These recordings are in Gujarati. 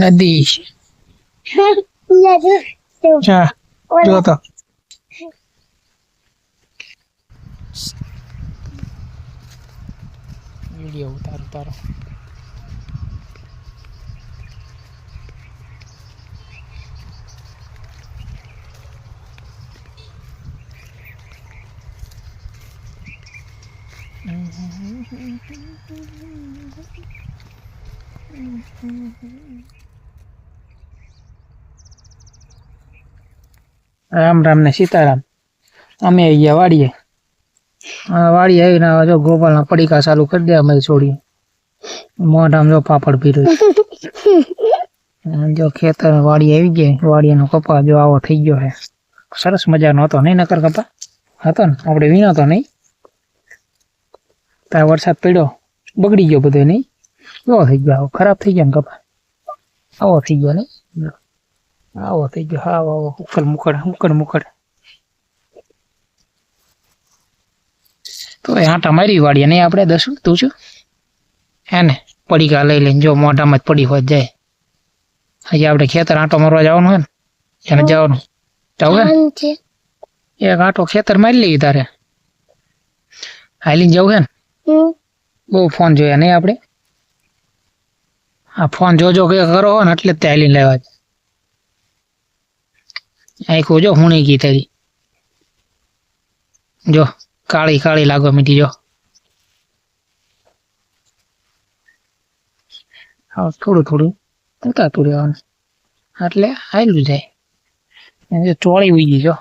નદી જા જો તો વિડીયો ઉતારો રામ રામ ને સીતારામ અમે આવી ગયા વાડીએ આવીને જો ગોપાલના પડીકા ચાલુ કરી દે અમે છોડીએ મોઢામાં જો પાપડ પીર્યો જો ખેતર વાડી આવી ગઈ વાડીનો કપા જો આવો થઈ ગયો છે સરસ મજાનો હતો નહીં નકર કપા હતો ને આપણે વીણો તો નહીં ત્યાં વરસાદ પડ્યો બગડી ગયો બધો નહીં કેવો થઈ ગયો ખરાબ થઈ ગયો ને કપા આવો થઈ ગયો નહીં આવો થઈ ગયો હા આવો મુકડ તો આટા મારી વાડીએ નહીં આપણે દસું તું છું હે ને પડીકા લઈ લઈને જો મોઢામાં જ પડી હોય જાય હજી આપણે ખેતર આંટો મારવા જવાનું હોય ને એને જવાનું જવું હે એક આંટો ખેતર મારી લઈએ તારે હાલીને જવું હે ને બહુ ફોન જોયા નહીં આપણે આ ફોન જોજો કે કરો ને એટલે જ તે હાલીને લેવા જ આખું જો હુણી ગઈ તારી જો કાળી કાળી લાગવા મીઠી જો હા થોડું ઉતારતું રહેવાનું એટલે હાલું જાય ચોળી ઉઈ જો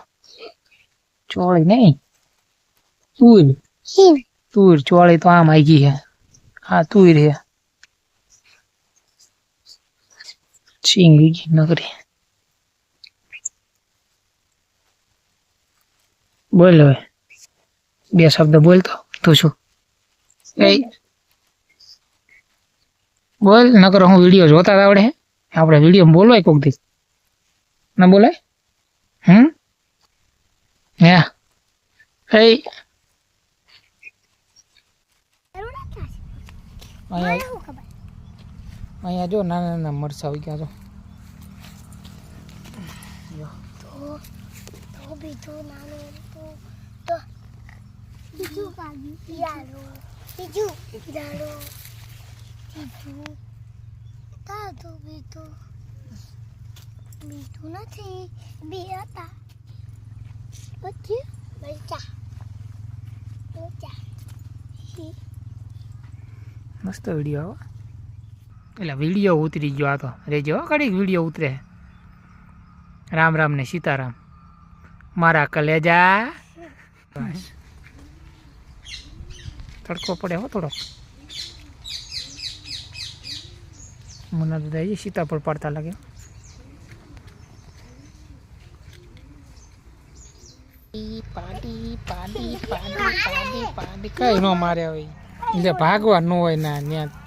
ચોળી નહીં તુર ચોળી તો આમ આવી ગઈ છે હા તુર છે છીંગ ગઈ નકરી બોલ હવે બે શબ્દ બોલતો તું શું એ બોલ નકર હું વિડીયો જોતા આવડે હે આપણે વિડીયો બોલવાય કોક દી ના બોલાય હે અહીંયા જો નાના મરચા આવી ગયા મસ્ત વિડીયો એટલે વિડીયો ઉતરી ગયો આ તો રેજો કડીક વિડીયો ઉતરે રામ રામ ને સીતારામ મારા કલેજા બસ તડકો પડે હો થોડો મને તો દઈ સીતાફળ પડતા લાગે પાડી કઈ ન મારે હોય ભાગવા ન હોય ના ત્યાં